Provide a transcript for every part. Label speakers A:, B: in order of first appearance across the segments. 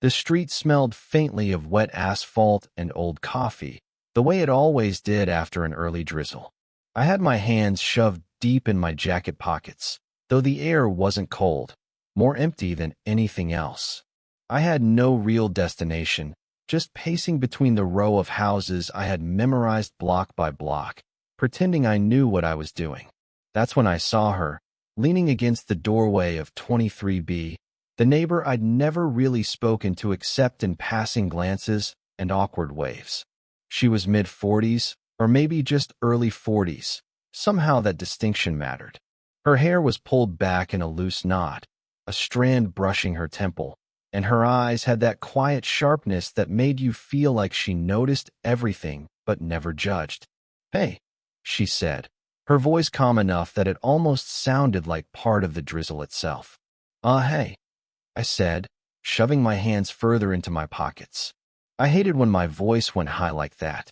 A: The street smelled faintly of wet asphalt and old coffee, the way it always did after an early drizzle. I had my hands shoved deep in my jacket pockets, though the air wasn't cold, more empty than anything else. I had no real destination, just pacing between the row of houses I had memorized block by block, pretending I knew what I was doing. That's when I saw her, leaning against the doorway of 23B, the neighbor I'd never really spoken to except in passing glances and awkward waves. She was mid-40s, or maybe just early 40s. Somehow that distinction mattered. Her hair was pulled back in a loose knot, a strand brushing her temple, and her eyes had that quiet sharpness that made you feel like she noticed everything but never judged. "Hey," she said, her voice calm enough that it almost sounded like part of the drizzle itself. Hey," I said, shoving my hands further into my pockets. I hated when my voice went high like that.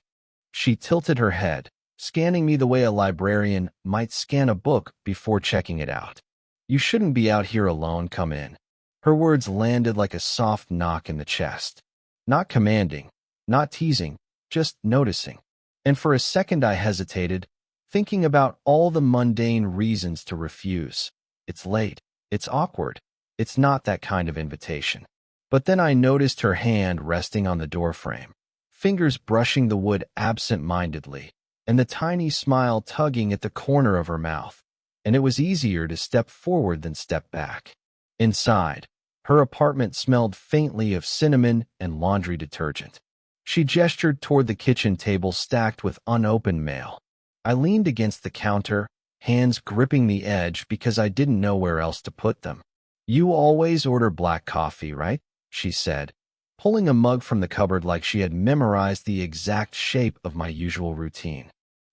A: She tilted her head, scanning me the way a librarian might scan a book before checking it out. "You shouldn't be out here alone, come in." Her words landed like a soft knock in the chest. Not commanding, not teasing, just noticing. And for a second I hesitated, thinking about all the mundane reasons to refuse. It's late. It's awkward. It's not that kind of invitation. But then I noticed her hand resting on the doorframe, fingers brushing the wood absent-mindedly, and the tiny smile tugging at the corner of her mouth. And it was easier to step forward than step back. Inside, her apartment smelled faintly of cinnamon and laundry detergent. She gestured toward the kitchen table stacked with unopened mail. I leaned against the counter, hands gripping the edge because I didn't know where else to put them. "You always order black coffee, right?" she said, pulling a mug from the cupboard like she had memorized the exact shape of my usual routine.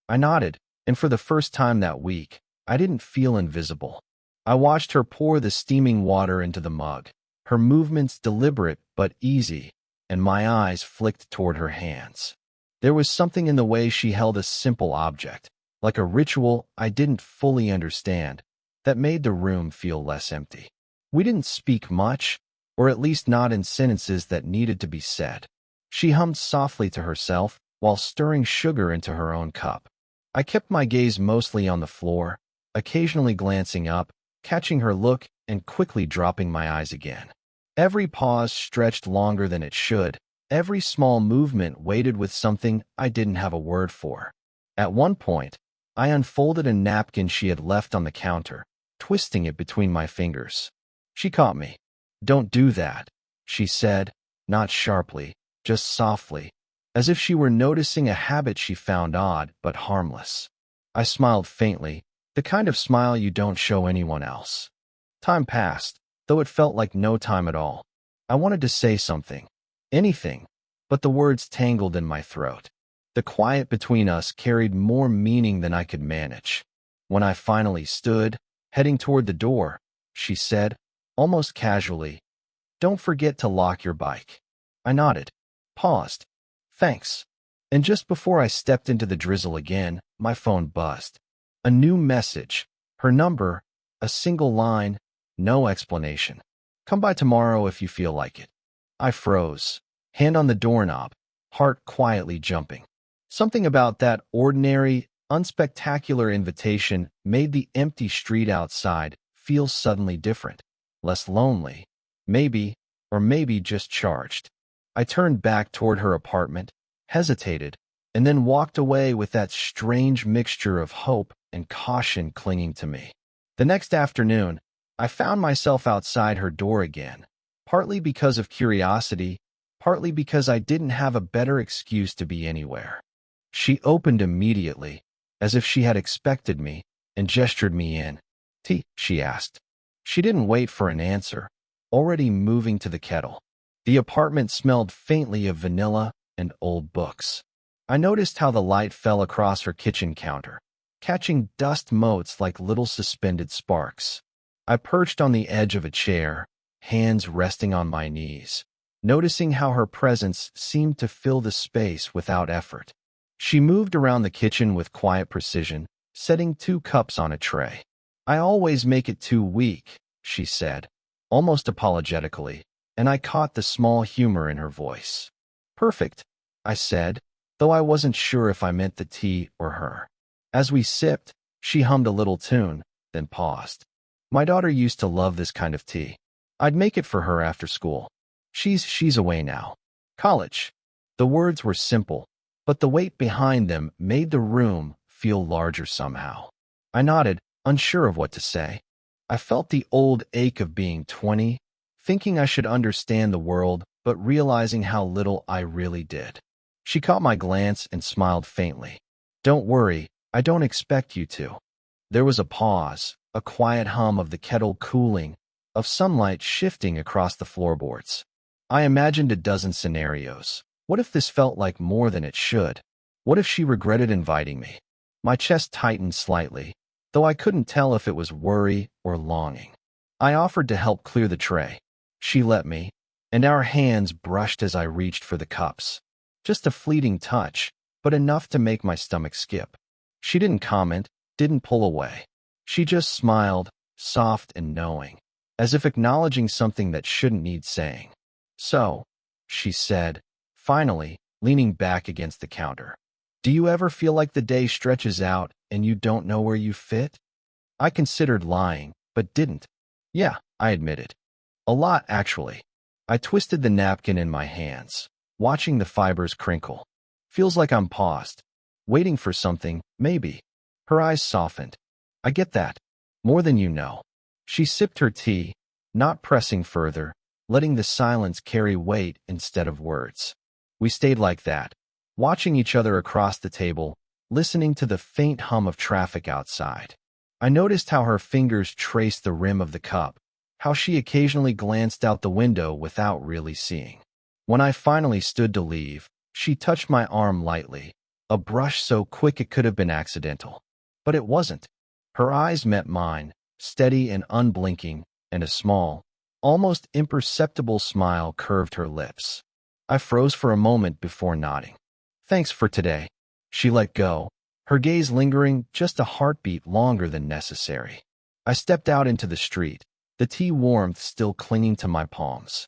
A: I nodded, and for the first time that week, I didn't feel invisible. I watched her pour the steaming water into the mug, her movements deliberate but easy, and my eyes flicked toward her hands. There was something in the way she held a simple object, like a ritual I didn't fully understand, that made the room feel less empty. We didn't speak much, or at least not in sentences that needed to be said. She hummed softly to herself while stirring sugar into her own cup. I kept my gaze mostly on the floor, occasionally glancing up, catching her look, and quickly dropping my eyes again. Every pause stretched longer than it should. Every small movement weighted with something I didn't have a word for. At one point, I unfolded a napkin she had left on the counter, twisting it between my fingers. She caught me. "Don't do that," she said, not sharply, just softly, as if she were noticing a habit she found odd but harmless. I smiled faintly, the kind of smile you don't show anyone else. Time passed, though it felt like no time at all. I wanted to say something, anything, but the words tangled in my throat. The quiet between us carried more meaning than I could manage. When I finally stood, heading toward the door, she said, almost casually, "Don't forget to lock your bike." I nodded, paused. "Thanks." And just before I stepped into the drizzle again, my phone buzzed. A new message, her number, a single line, no explanation. "Come by tomorrow if you feel like it." I froze, hand on the doorknob, heart quietly jumping. Something about that ordinary, unspectacular invitation made the empty street outside feel suddenly different, less lonely, maybe, or maybe just charged. I turned back toward her apartment, hesitated, and then walked away with that strange mixture of hope and caution clinging to me. The next afternoon, I found myself outside her door again, partly because of curiosity, partly because I didn't have a better excuse to be anywhere. She opened immediately, as if she had expected me, and gestured me in. "Tea?" she asked. She didn't wait for an answer, already moving to the kettle. The apartment smelled faintly of vanilla and old books. I noticed how the light fell across her kitchen counter, catching dust motes like little suspended sparks. I perched on the edge of a chair, hands resting on my knees, noticing how her presence seemed to fill the space without effort. She moved around the kitchen with quiet precision, setting 2 cups on a tray. "I always make it too weak," she said, almost apologetically, and I caught the small humor in her voice. Perfect, I said, though I wasn't sure if I meant the tea or her. As we sipped, she hummed a little tune, then paused. My daughter used to love this kind of tea. I'd make it for her after school. She's away now. College. The words were simple, but the weight behind them made the room feel larger somehow. I nodded, unsure of what to say. I felt the old ache of being 20, thinking I should understand the world, but realizing how little I really did. She caught my glance and smiled faintly. Don't worry, I don't expect you to. There was a pause, a quiet hum of the kettle cooling, of sunlight shifting across the floorboards. I imagined a dozen scenarios. What if this felt like more than it should? What if she regretted inviting me? My chest tightened slightly, though I couldn't tell if it was worry or longing. I offered to help clear the tray. She let me, and our hands brushed as I reached for the cups. Just a fleeting touch, but enough to make my stomach skip. She didn't comment, didn't pull away. She just smiled, soft and knowing, as if acknowledging something that shouldn't need saying. So, she said, finally, leaning back against the counter. Do you ever feel like the day stretches out and you don't know where you fit? I considered lying, but didn't. Yeah, I admitted. A lot, actually. I twisted the napkin in my hands, watching the fibers crinkle. Feels like I'm paused, waiting for something, maybe. Her eyes softened. I get that. More than you know. She sipped her tea, not pressing further, letting the silence carry weight instead of words. We stayed like that, watching each other across the table, listening to the faint hum of traffic outside. I noticed how her fingers traced the rim of the cup, how she occasionally glanced out the window without really seeing. When I finally stood to leave, she touched my arm lightly, a brush so quick it could have been accidental. But it wasn't. Her eyes met mine, steady and unblinking, and a small, almost imperceptible smile curved her lips. I froze for a moment before nodding. Thanks for today. She let go, her gaze lingering just a heartbeat longer than necessary. I stepped out into the street, the tea warmth still clinging to my palms.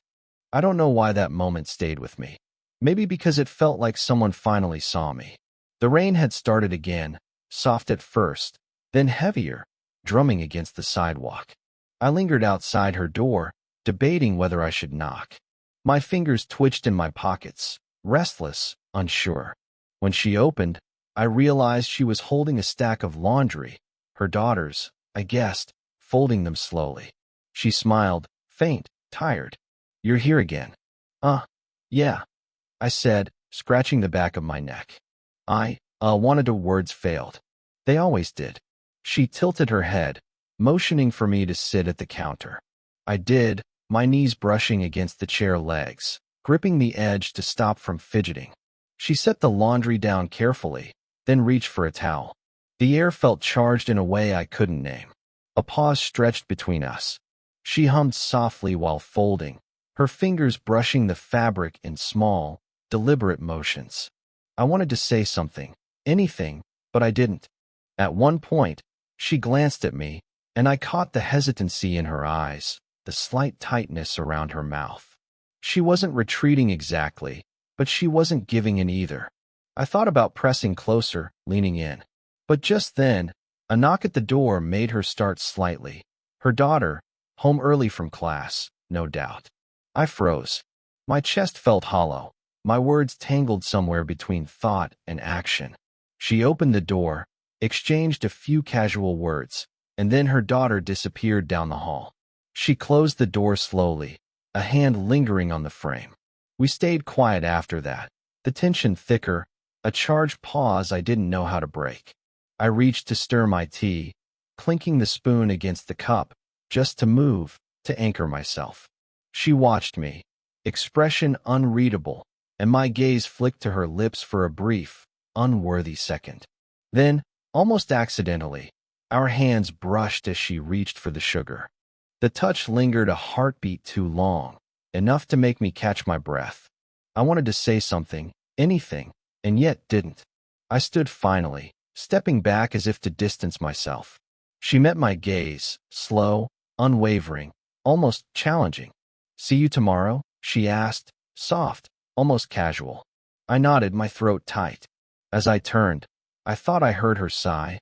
A: I don't know why that moment stayed with me. Maybe because it felt like someone finally saw me. The rain had started again, soft at first, then heavier, drumming against the sidewalk. I lingered outside her door, debating whether I should knock. My fingers twitched in my pockets, restless, unsure. When she opened, I realized she was holding a stack of laundry, her daughter's, I guessed, folding them slowly. She smiled, faint, tired. You're here again. Yeah, I said, scratching the back of my neck. I wanted to. Words failed. They always did. She tilted her head, motioning for me to sit at the counter. I did, my knees brushing against the chair legs, gripping the edge to stop from fidgeting. She set the laundry down carefully, then reached for a towel. The air felt charged in a way I couldn't name. A pause stretched between us. She hummed softly while folding, her fingers brushing the fabric in small, deliberate motions. I wanted to say something, anything, but I didn't. At one point, she glanced at me, and I caught the hesitancy in her eyes, the slight tightness around her mouth. She wasn't retreating exactly, but she wasn't giving in either. I thought about pressing closer, leaning in. But just then, a knock at the door made her start slightly. Her daughter, home early from class, no doubt. I froze. My chest felt hollow, my words tangled somewhere between thought and action. She opened the door, exchanged a few casual words, and then her daughter disappeared down the hall. She closed the door slowly, a hand lingering on the frame. We stayed quiet after that, the tension thicker, a charged pause I didn't know how to break. I reached to stir my tea, clinking the spoon against the cup, just to move, to anchor myself. She watched me, expression unreadable, and my gaze flicked to her lips for a brief, unworthy second. Then, almost accidentally, our hands brushed as she reached for the sugar. The touch lingered a heartbeat too long, enough to make me catch my breath. I wanted to say something, anything, and yet didn't. I stood finally, stepping back as if to distance myself. She met my gaze, slow, unwavering, almost challenging. See you tomorrow? She asked, soft, almost casual. I nodded, my throat tight. As I turned, I thought I heard her sigh,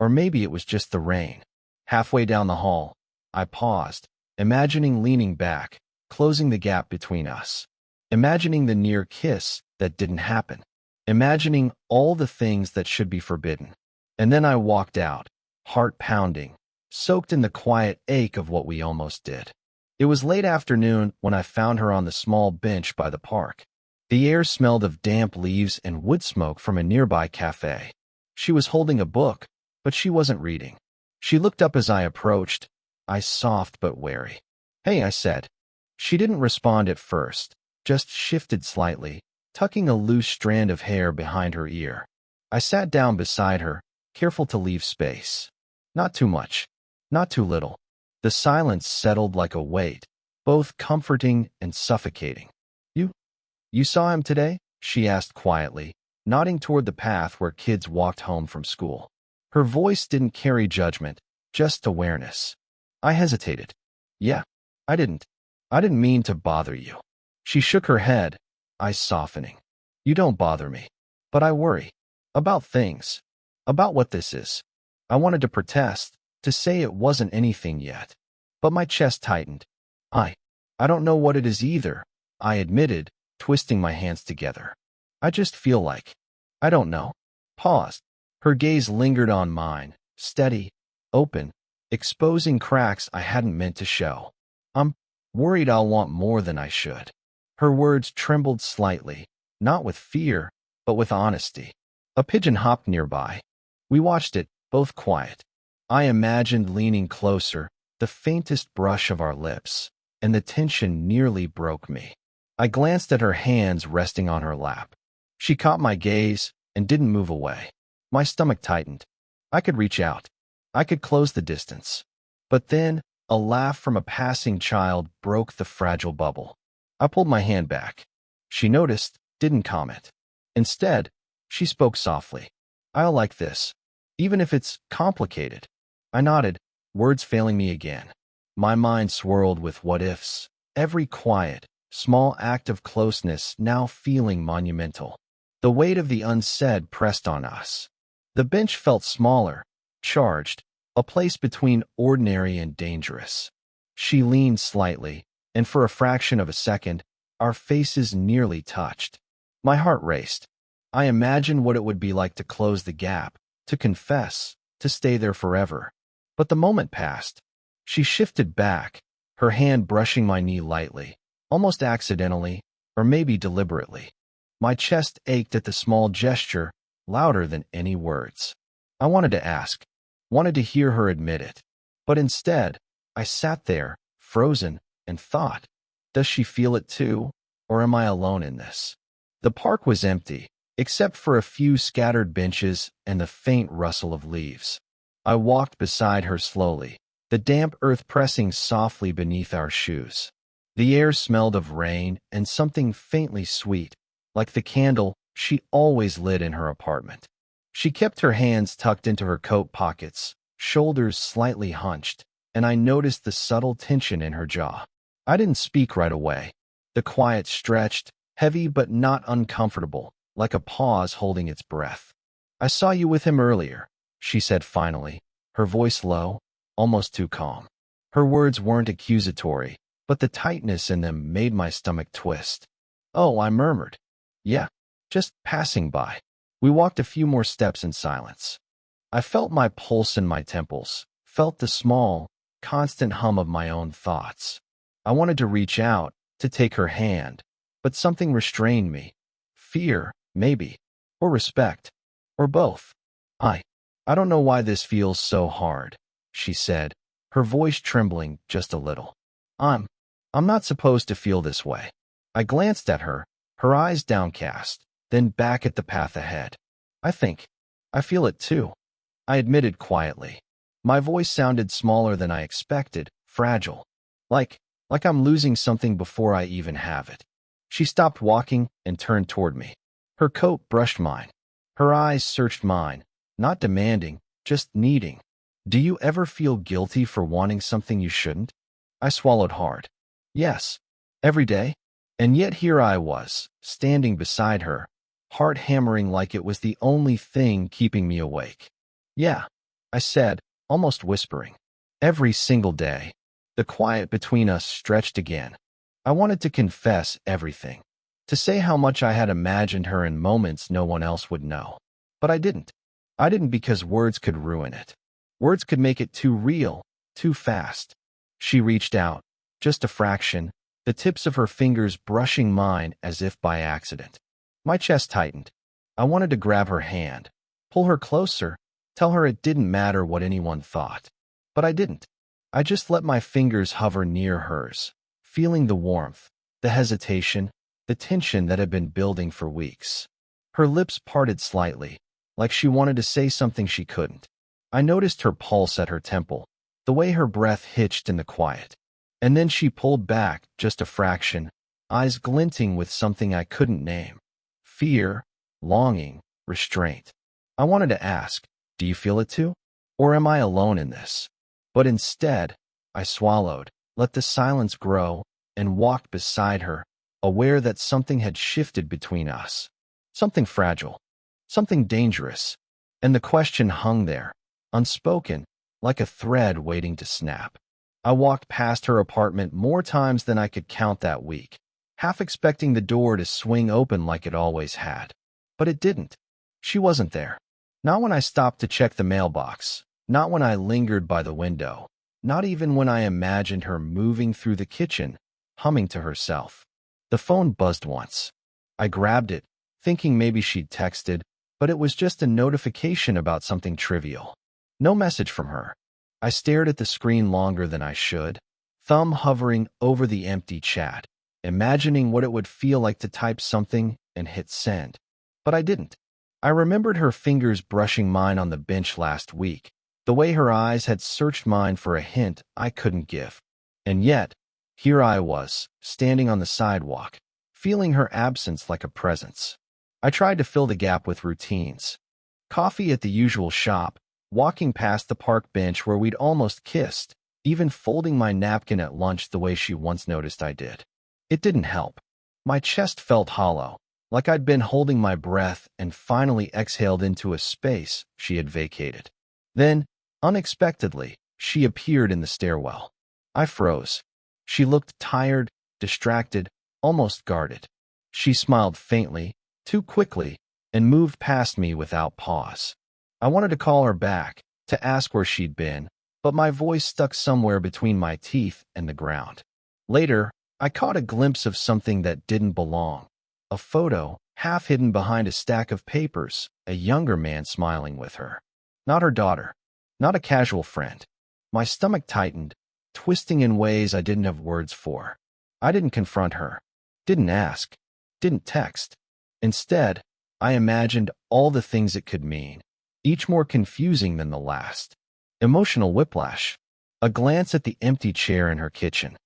A: or maybe it was just the rain. Halfway down the hall, I paused, imagining leaning back, closing the gap between us. Imagining the near kiss that didn't happen. Imagining all the things that should be forbidden. And then I walked out, heart pounding, soaked in the quiet ache of what we almost did. It was late afternoon when I found her on the small bench by the park. The air smelled of damp leaves and wood smoke from a nearby cafe. She was holding a book, but she wasn't reading. She looked up as I approached, eyes soft but wary. "Hey," I said. She didn't respond at first, just shifted slightly, tucking a loose strand of hair behind her ear. I sat down beside her, careful to leave space. Not too much, not too little. The silence settled like a weight, both comforting and suffocating. You saw him today?" she asked quietly, nodding toward the path where kids walked home from school. Her voice didn't carry judgment, just awareness. I hesitated. "Yeah, I didn't mean to bother you." She shook her head, eyes softening. "You don't bother me, but I worry. About things. About what this is." I wanted to protest, to say it wasn't anything yet. But my chest tightened. I don't know what it is either," I admitted, twisting my hands together. "I just feel like, I don't know." Paused. Her gaze lingered on mine, steady, open, exposing cracks I hadn't meant to show. "I'm worried I'll want more than I should." Her words trembled slightly, not with fear, but with honesty. A pigeon hopped nearby. We watched it, both quiet. I imagined leaning closer, the faintest brush of our lips, and the tension nearly broke me. I glanced at her hands resting on her lap. She caught my gaze and didn't move away. My stomach tightened. I could reach out. I could close the distance. But then, a laugh from a passing child broke the fragile bubble. I pulled my hand back. She noticed, didn't comment. Instead, she spoke softly. "I'll like this, even if it's complicated." I nodded, words failing me again. My mind swirled with what-ifs, every quiet, small act of closeness now feeling monumental. The weight of the unsaid pressed on us. The bench felt smaller, charged, a place between ordinary and dangerous. She leaned slightly, and for a fraction of a second, our faces nearly touched. My heart raced. I imagined what it would be like to close the gap, to confess, to stay there forever. But the moment passed. She shifted back, her hand brushing my knee lightly, almost accidentally, or maybe deliberately. My chest ached at the small gesture, louder than any words. I wanted to ask, wanted to hear her admit it. But instead, I sat there, frozen, and thought, does she feel it too, or am I alone in this? The park was empty, except for a few scattered benches and the faint rustle of leaves. I walked beside her slowly, the damp earth pressing softly beneath our shoes. The air smelled of rain and something faintly sweet, like the candle she always lit in her apartment. She kept her hands tucked into her coat pockets, shoulders slightly hunched, and I noticed the subtle tension in her jaw. I didn't speak right away. The quiet stretched, heavy but not uncomfortable, like a pause holding its breath. "I saw you with him earlier," she said finally, her voice low, almost too calm. Her words weren't accusatory, but the tightness in them made my stomach twist. "Oh," I murmured. "Yeah, just passing by." We walked a few more steps in silence. I felt my pulse in my temples, felt the small, constant hum of my own thoughts. I wanted to reach out, to take her hand, but something restrained me. Fear, maybe, or respect, or both. I don't know why this feels so hard," she said, her voice trembling just a little. I'm not supposed to feel this way." I glanced at her, her eyes downcast, then back at the path ahead. I feel it too," I admitted quietly. My voice sounded smaller than I expected, fragile. Like I'm losing something before I even have it. She stopped walking and turned toward me. Her coat brushed mine. Her eyes searched mine, not demanding, just needing. "Do you ever feel guilty for wanting something you shouldn't?" I swallowed hard. "Yes, every day. And yet here I was, standing beside her, heart hammering like it was the only thing keeping me awake. Yeah, I said, almost whispering. Every single day. The quiet between us stretched again. I wanted to confess everything, to say how much I had imagined her in moments no one else would know. But I didn't. I didn't because words could ruin it. Words could make it too real, too fast. She reached out, just a fraction, the tips of her fingers brushing mine as if by accident. My chest tightened. I wanted to grab her hand, pull her closer, tell her it didn't matter what anyone thought. But I didn't. I just let my fingers hover near hers, feeling the warmth, the hesitation, the tension that had been building for weeks. Her lips parted slightly, like she wanted to say something she couldn't. I noticed her pulse at her temple, the way her breath hitched in the quiet. And then she pulled back just a fraction, eyes glinting with something I couldn't name. Fear, longing, restraint. I wanted to ask, do you feel it too? Or am I alone in this? But instead, I swallowed, let the silence grow, and walked beside her, aware that something had shifted between us. Something fragile, something dangerous. And the question hung there, unspoken, like a thread waiting to snap. I walked past her apartment more times than I could count that week, half expecting the door to swing open like it always had. But it didn't. She wasn't there. Not when I stopped to check the mailbox. Not when I lingered by the window, not even when I imagined her moving through the kitchen, humming to herself. The phone buzzed once. I grabbed it, thinking maybe she'd texted, but it was just a notification about something trivial. No message from her. I stared at the screen longer than I should, thumb hovering over the empty chat, imagining what it would feel like to type something and hit send. But I didn't. I remembered her fingers brushing mine on the bench last week, the way her eyes had searched mine for a hint I couldn't give. And yet, here I was, standing on the sidewalk, feeling her absence like a presence. I tried to fill the gap with routines. Coffee at the usual shop, walking past the park bench where we'd almost kissed, even folding my napkin at lunch the way she once noticed I did. It didn't help. My chest felt hollow, like I'd been holding my breath and finally exhaled into a space she had vacated. Then, unexpectedly, she appeared in the stairwell. I froze. She looked tired, distracted, almost guarded. She smiled faintly, too quickly, and moved past me without pause. I wanted to call her back, to ask where she'd been, but my voice stuck somewhere between my teeth and the ground. Later, I caught a glimpse of something that didn't belong. A photo, half hidden behind a stack of papers, a younger man smiling with her. Not her daughter. Not a casual friend. My stomach tightened, twisting in ways I didn't have words for. I didn't confront her. Didn't ask. Didn't text. Instead, I imagined all the things it could mean, each more confusing than the last. Emotional whiplash. A glance at the empty chair in her kitchen.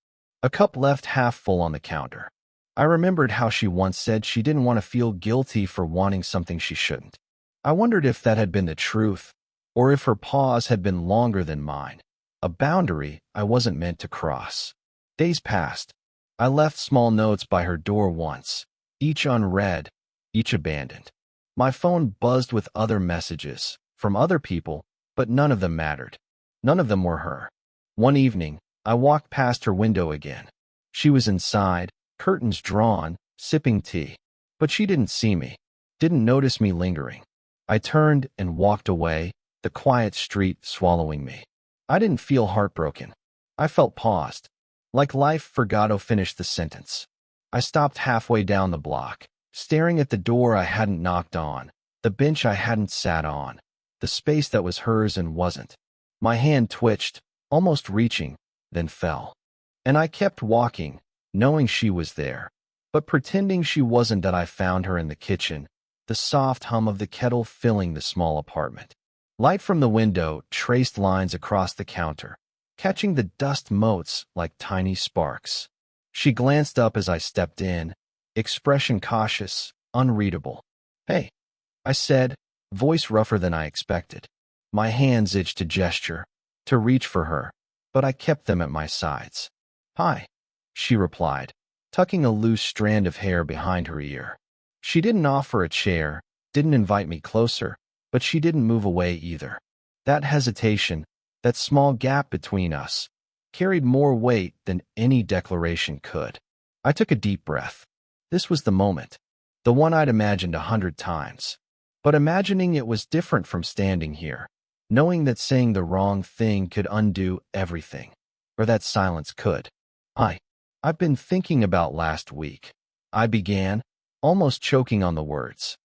A: A cup left half full on the counter. I remembered how she once said she didn't want to feel guilty for wanting something she shouldn't. I wondered if that had been the truth, or if her pause had been longer than mine, a boundary I wasn't meant to cross. Days passed. I left small notes by her door once, each unread, each abandoned. My phone buzzed with other messages, from other people, but none of them mattered. None of them were her. One evening, I walked past her window again. She was inside, curtains drawn, sipping tea. But she didn't see me, didn't notice me lingering. I turned and walked away, the quiet street swallowing me. I didn't feel heartbroken. I felt paused, like life forgot to finish the sentence. I stopped halfway down the block, staring at the door I hadn't knocked on, the bench I hadn't sat on, the space that was hers and wasn't. My hand twitched, almost reaching, then fell. And I kept walking, knowing she was there, but pretending she wasn't. That I found her in the kitchen, the soft hum of the kettle filling the small apartment. Light from the window traced lines across the counter, catching the dust motes like tiny sparks. She glanced up as I stepped in, expression cautious, unreadable. "Hey," I said, voice rougher than I expected. My hands itched to gesture, to reach for her, but I kept them at my sides. "Hi," she replied, tucking a loose strand of hair behind her ear. She didn't offer a chair, didn't invite me closer, but she didn't move away either. That hesitation, that small gap between us, carried more weight than any declaration could. I took a deep breath. This was the moment, the one I'd imagined 100 times. But imagining it was different from standing here, knowing that saying the wrong thing could undo everything, or that silence could. I've been thinking about last week. I began, almost choking on the words.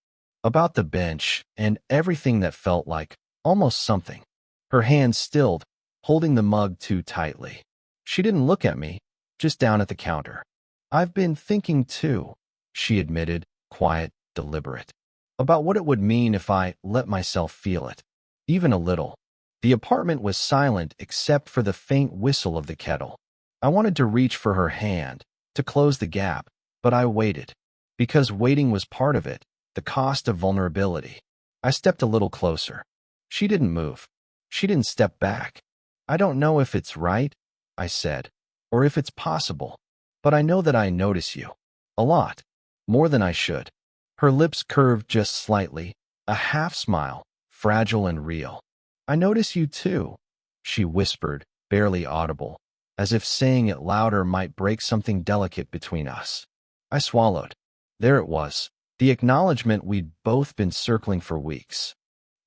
A: About the bench and everything that felt like almost something. Her hand stilled, holding the mug too tightly. She didn't look at me, just down at the counter. I've been thinking too, she admitted, quiet, deliberate, about what it would mean if I let myself feel it, even a little. The apartment was silent except for the faint whistle of the kettle. I wanted to reach for her hand, to close the gap, but I waited. Because waiting was part of it, the cost of vulnerability. I stepped a little closer. She didn't move. She didn't step back. I don't know if it's right, I said, or if it's possible, but I know that I notice you. A lot. More than I should. Her lips curved just slightly, a half smile, fragile and real. I notice you too, she whispered, barely audible, as if saying it louder might break something delicate between us. I swallowed. There it was, the acknowledgement we'd both been circling for weeks.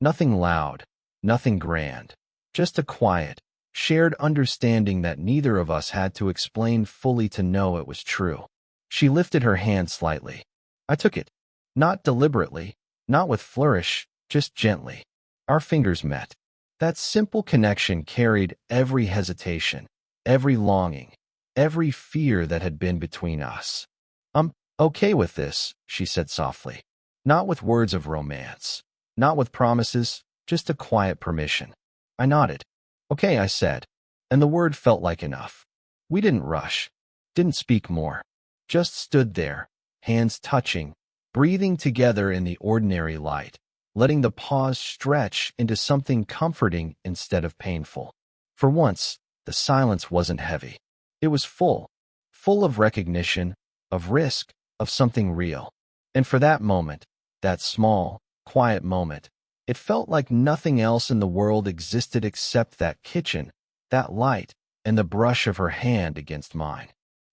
A: Nothing loud, nothing grand, just a quiet, shared understanding that neither of us had to explain fully to know it was true. She lifted her hand slightly. I took it. Not deliberately, not with flourish, just gently. Our fingers met. That simple connection carried every hesitation, every longing, every fear that had been between us. I'm okay with this, she said softly. Not with words of romance. Not with promises, just a quiet permission. I nodded. Okay, I said, and the word felt like enough. We didn't rush, didn't speak more, just stood there, hands touching, breathing together in the ordinary light, letting the pause stretch into something comforting instead of painful. For once, the silence wasn't heavy. It was full of recognition, of risk, of something real. And for that moment, that small, quiet moment, it felt like nothing else in the world existed except that kitchen, that light, and the brush of her hand against mine.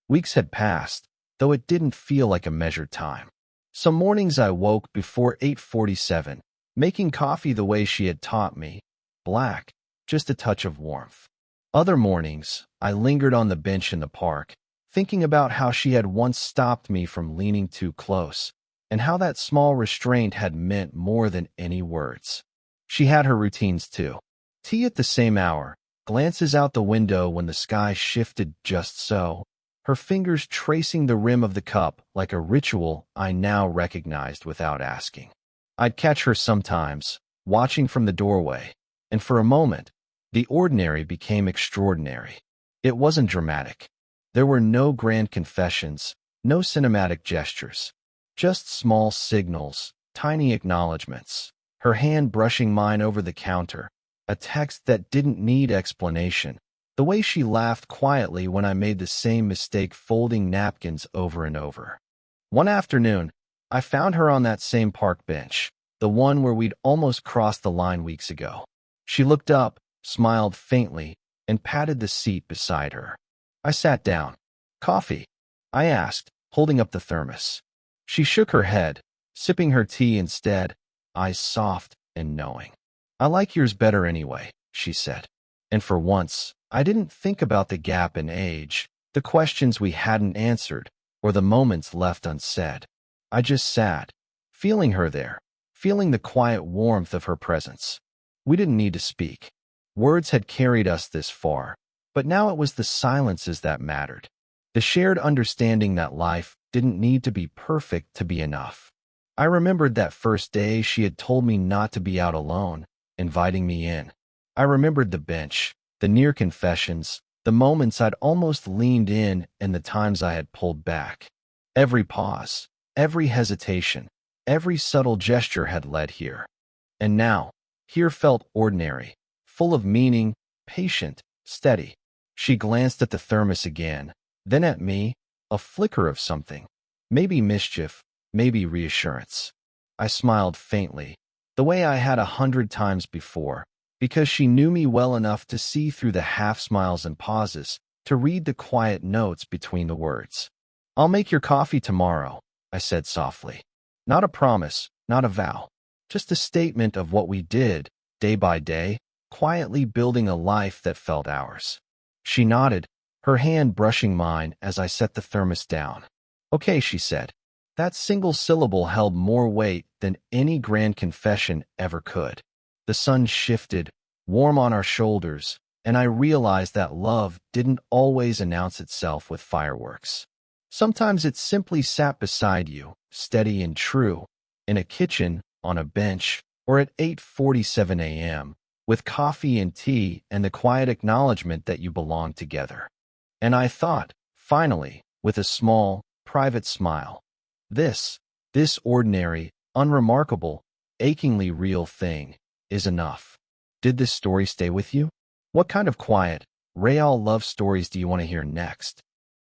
A: Weeks had passed, though it didn't feel like a measured time. Some mornings I woke before 8:47, making coffee the way she had taught me, black, just a touch of warmth. Other mornings, I lingered on the bench in the park, thinking about how she had once stopped me from leaning too close, and how that small restraint had meant more than any words. She had her routines too. Tea at the same hour, glances out the window when the sky shifted just so, her fingers tracing the rim of the cup like a ritual I now recognized without asking. I'd catch her sometimes, watching from the doorway, and for a moment, the ordinary became extraordinary. It wasn't dramatic. There were no grand confessions, no cinematic gestures. Just small signals, tiny acknowledgments, her hand brushing mine over the counter, a text that didn't need explanation, the way she laughed quietly when I made the same mistake folding napkins over and over. One afternoon, I found her on that same park bench, the one where we'd almost crossed the line weeks ago. She looked up, smiled faintly, and patted the seat beside her. I sat down. Coffee? I asked, holding up the thermos. She shook her head, sipping her tea instead, eyes soft and knowing. I like yours better anyway, she said. And for once, I didn't think about the gap in age, the questions we hadn't answered, or the moments left unsaid. I just sat, feeling her there, feeling the quiet warmth of her presence. We didn't need to speak. Words had carried us this far, but now it was the silences that mattered. The shared understanding that life didn't need to be perfect to be enough. I remembered that first day she had told me not to be out alone, inviting me in. I remembered the bench, the near confessions, the moments I'd almost leaned in and the times I had pulled back. Every pause, every hesitation, every subtle gesture had led here. And now, here felt ordinary, full of meaning, patient, steady. She glanced at the thermos again, then at me, a flicker of something. Maybe mischief, maybe reassurance. I smiled faintly, the way I had 100 times before, because she knew me well enough to see through the half-smiles and pauses, to read the quiet notes between the words. "I'll make your coffee tomorrow," I said softly. Not a promise, not a vow. Just a statement of what we did, day by day, quietly building a life that felt ours. She nodded, her hand brushing mine as I set the thermos down. "Okay," she said. That single syllable held more weight than any grand confession ever could. The sun shifted, warm on our shoulders, and I realized that love didn't always announce itself with fireworks. Sometimes it simply sat beside you, steady and true, in a kitchen, on a bench, or at 8:47 a.m., with coffee and tea and the quiet acknowledgement that you belonged together. And I thought, finally, with a small, private smile, this ordinary, unremarkable, achingly real thing is enough. Did this story stay with you? What kind of quiet, real love stories do you want to hear next?